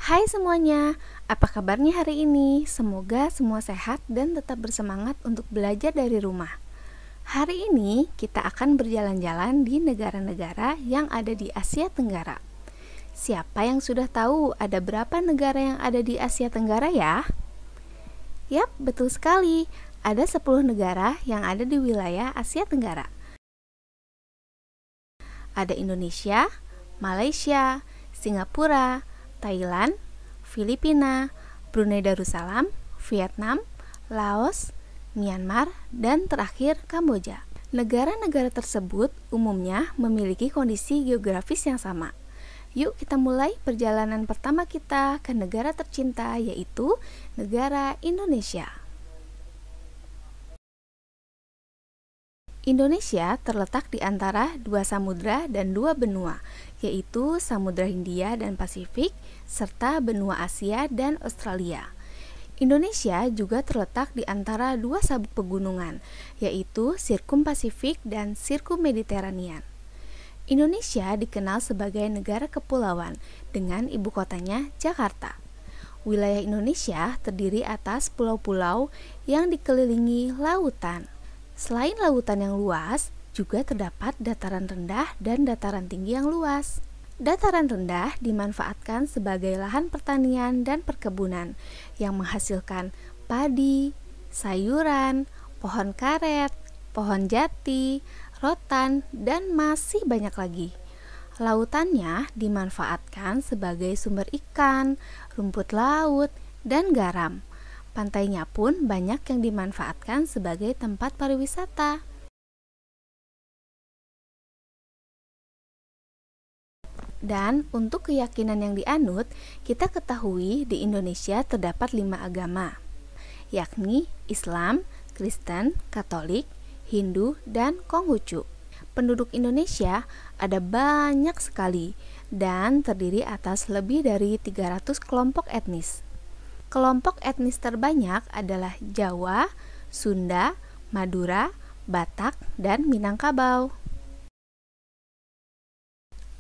Hai semuanya, apa kabarnya hari ini? Semoga semua sehat dan tetap bersemangat untuk belajar dari rumah. Hari ini kita akan berjalan-jalan di negara-negara yang ada di Asia Tenggara. Siapa yang sudah tahu ada berapa negara yang ada di Asia Tenggara ya? Yap, betul sekali. Ada 10 negara yang ada di wilayah Asia Tenggara. Ada Indonesia, Malaysia, Singapura, Thailand, Filipina, Brunei Darussalam, Vietnam, Laos, Myanmar, dan terakhir Kamboja. Negara-negara tersebut umumnya memiliki kondisi geografis yang sama. Yuk kita mulai perjalanan pertama kita ke negara tercinta, yaitu negara Indonesia. Indonesia terletak di antara dua samudra dan dua benua, yaitu Samudra Hindia dan Pasifik, serta benua Asia dan Australia. Indonesia juga terletak di antara dua sabuk pegunungan, yaitu Sirkum Pasifik dan Sirkum Mediterranean. Indonesia dikenal sebagai negara kepulauan dengan ibu kotanya Jakarta. Wilayah Indonesia terdiri atas pulau-pulau yang dikelilingi lautan. Selain lautan yang luas, juga terdapat dataran rendah dan dataran tinggi yang luas. Dataran rendah dimanfaatkan sebagai lahan pertanian dan perkebunan yang menghasilkan padi, sayuran, pohon karet, pohon jati, rotan, dan masih banyak lagi. Lautannya dimanfaatkan sebagai sumber ikan, rumput laut, dan garam. Pantainya pun banyak yang dimanfaatkan sebagai tempat pariwisata. Dan untuk keyakinan yang dianut, kita ketahui di Indonesia terdapat 5 agama, yakni Islam, Kristen, Katolik, Hindu, dan Konghucu. Penduduk Indonesia ada banyak sekali dan terdiri atas lebih dari 300 kelompok etnis. Kelompok etnis terbanyak adalah Jawa, Sunda, Madura, Batak, dan Minangkabau.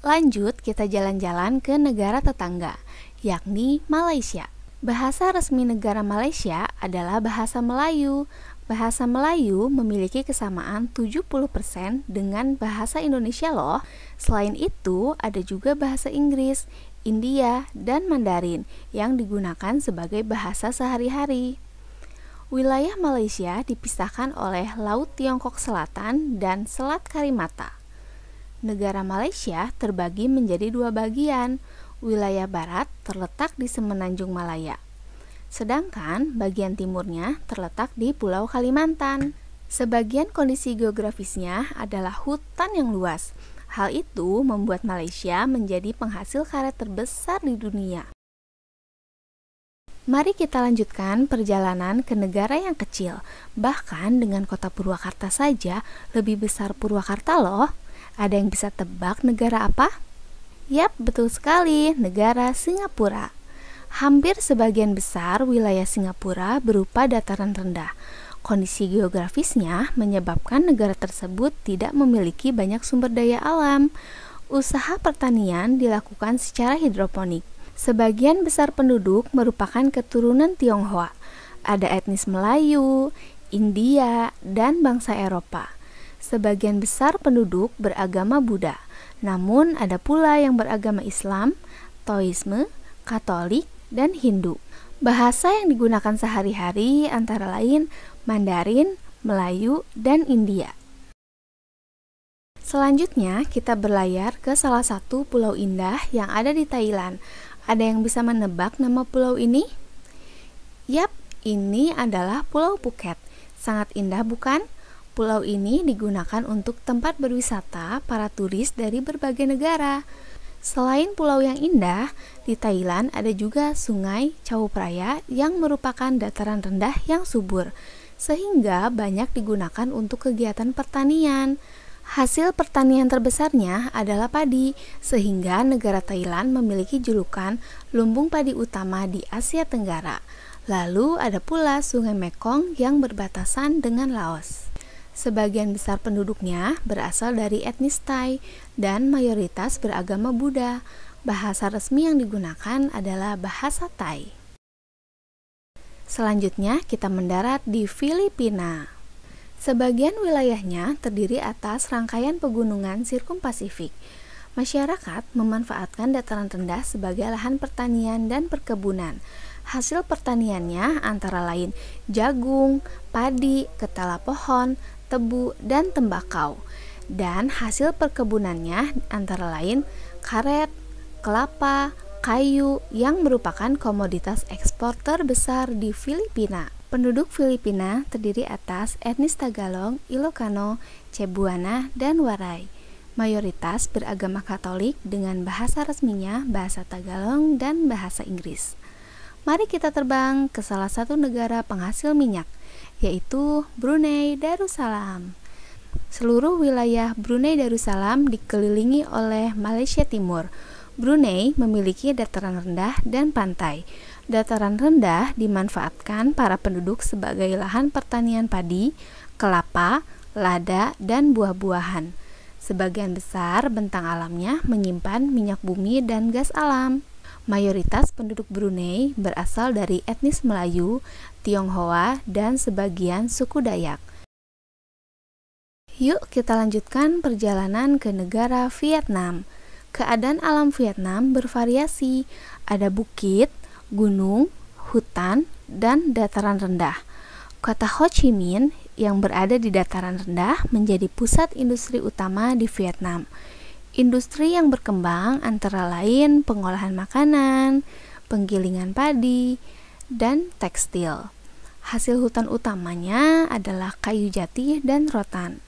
Lanjut, kita jalan-jalan ke negara tetangga, yakni Malaysia. Bahasa resmi negara Malaysia adalah bahasa Melayu. Bahasa Melayu memiliki kesamaan 70% dengan bahasa Indonesia loh. Selain itu, ada juga bahasa Inggris, India, dan Mandarin yang digunakan sebagai bahasa sehari-hari. Wilayah Malaysia dipisahkan oleh Laut Tiongkok Selatan dan Selat Karimata. Negara Malaysia terbagi menjadi 2 bagian. Wilayah barat terletak di Semenanjung Malaya, sedangkan bagian timurnya terletak di Pulau Kalimantan. Sebagian kondisi geografisnya adalah hutan yang luas. Hal itu membuat Malaysia menjadi penghasil karet terbesar di dunia. Mari kita lanjutkan perjalanan ke negara yang kecil. Bahkan dengan kota Purwakarta saja lebih besar Purwakarta loh. Ada yang bisa tebak negara apa? Yap, betul sekali, negara Singapura. Hampir sebagian besar wilayah Singapura berupa dataran rendah. Kondisi geografisnya menyebabkan negara tersebut tidak memiliki banyak sumber daya alam. Usaha pertanian dilakukan secara hidroponik. Sebagian besar penduduk merupakan keturunan Tionghoa. Ada etnis Melayu, India, dan bangsa Eropa. Sebagian besar penduduk beragama Buddha. Namun ada pula yang beragama Islam, Taoisme, Katolik, dan Hindu. Bahasa yang digunakan sehari-hari antara lain Mandarin, Melayu, dan India. Selanjutnya kita berlayar ke salah satu pulau indah yang ada di Thailand. Ada yang bisa menebak nama pulau ini? Yap, ini adalah Pulau Phuket. Sangat indah bukan? Pulau ini digunakan untuk tempat berwisata para turis dari berbagai negara. Selain pulau yang indah, di Thailand ada juga sungai Chao Phraya yang merupakan dataran rendah yang subur, sehingga banyak digunakan untuk kegiatan pertanian. Hasil pertanian terbesarnya adalah padi, sehingga negara Thailand memiliki julukan lumbung padi utama di Asia Tenggara. Lalu ada pula sungai Mekong yang berbatasan dengan Laos. Sebagian besar penduduknya berasal dari etnis Thai dan mayoritas beragama Buddha. Bahasa resmi yang digunakan adalah bahasa Thai. Selanjutnya kita mendarat di Filipina. Sebagian wilayahnya terdiri atas rangkaian pegunungan sirkumpasifik. Masyarakat memanfaatkan dataran rendah sebagai lahan pertanian dan perkebunan. Hasil pertaniannya antara lain jagung, padi, ketela pohon, tebu, dan tembakau. Dan hasil perkebunannya antara lain karet, kelapa, kayu yang merupakan komoditas ekspor terbesar di Filipina. Penduduk Filipina terdiri atas etnis Tagalog, Ilocano, Cebuana, dan Waray. Mayoritas beragama Katolik dengan bahasa resminya bahasa Tagalog dan bahasa Inggris. Mari kita terbang ke salah satu negara penghasil minyak, yaitu Brunei Darussalam. Seluruh wilayah Brunei Darussalam dikelilingi oleh Malaysia Timur. Brunei memiliki dataran rendah dan pantai. Dataran rendah dimanfaatkan para penduduk sebagai lahan pertanian padi, kelapa, lada, dan buah-buahan. Sebagian besar bentang alamnya menyimpan minyak bumi dan gas alam. Mayoritas penduduk Brunei berasal dari etnis Melayu, Tionghoa, dan sebagian suku Dayak. Yuk kita lanjutkan perjalanan ke negara Vietnam. Keadaan alam Vietnam bervariasi, ada bukit, gunung, hutan, dan dataran rendah. Kota Ho Chi Minh yang berada di dataran rendah menjadi pusat industri utama di Vietnam. Industri yang berkembang antara lain pengolahan makanan, penggilingan padi, dan tekstil. Hasil hutan utamanya adalah kayu jati dan rotan.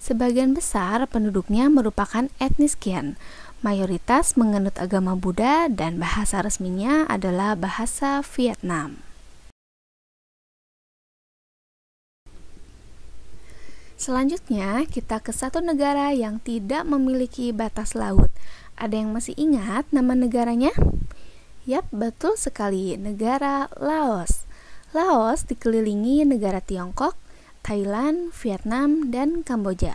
Sebagian besar penduduknya merupakan etnis Khmer. Mayoritas menganut agama Buddha dan bahasa resminya adalah bahasa Vietnam. Selanjutnya, kita ke satu negara yang tidak memiliki batas laut. Ada yang masih ingat nama negaranya? Yap, betul sekali, negara Laos. Laos dikelilingi negara Tiongkok, Thailand, Vietnam, dan Kamboja.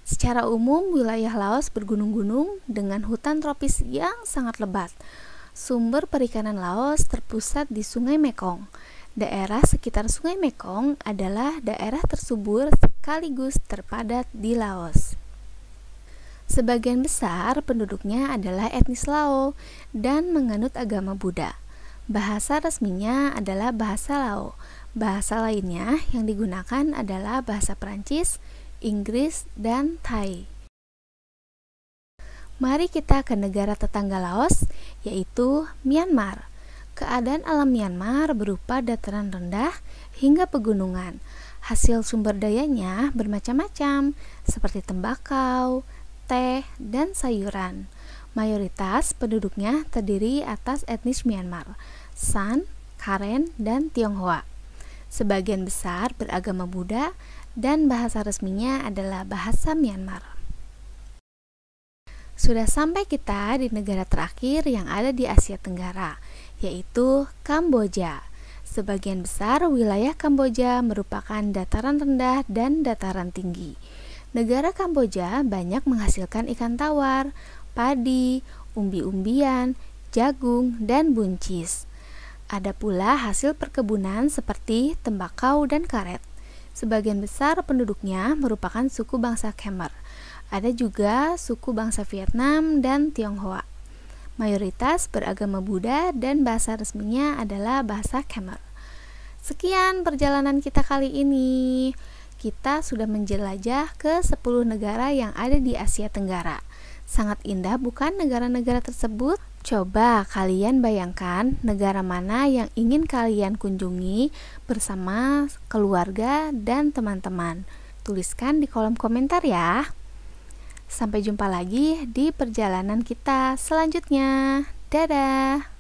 Secara umum, wilayah Laos bergunung-gunung dengan hutan tropis yang sangat lebat. Sumber perikanan Laos terpusat di Sungai Mekong. Daerah sekitar Sungai Mekong adalah daerah tersubur sekaligus terpadat di Laos. Sebagian besar penduduknya adalah etnis Lao dan menganut agama Buddha. Bahasa resminya adalah bahasa Lao. Bahasa lainnya yang digunakan adalah bahasa Perancis, Inggris, dan Thai. Mari kita ke negara tetangga Laos, yaitu Myanmar. Keadaan alam Myanmar berupa dataran rendah hingga pegunungan. Hasil sumber dayanya bermacam-macam, seperti tembakau, teh, dan sayuran. Mayoritas penduduknya terdiri atas etnis Myanmar, San, Karen, dan Tionghoa. Sebagian besar beragama Buddha dan bahasa resminya adalah bahasa Myanmar. Sudah sampai kita di negara terakhir yang ada di Asia Tenggara, yaitu Kamboja. Sebagian besar wilayah Kamboja merupakan dataran rendah dan dataran tinggi. Negara Kamboja banyak menghasilkan ikan tawar, padi, umbi-umbian, jagung, dan buncis. Ada pula hasil perkebunan seperti tembakau dan karet. Sebagian besar penduduknya merupakan suku bangsa Khmer. Ada juga suku bangsa Vietnam dan Tionghoa. Mayoritas beragama Buddha dan bahasa resminya adalah bahasa Khmer. Sekian perjalanan kita kali ini. Kita sudah menjelajah ke 10 negara yang ada di Asia Tenggara. Sangat indah bukan negara-negara tersebut? Coba kalian bayangkan negara mana yang ingin kalian kunjungi bersama keluarga dan teman-teman. Tuliskan di kolom komentar ya. Sampai jumpa lagi di perjalanan kita selanjutnya. Dadah!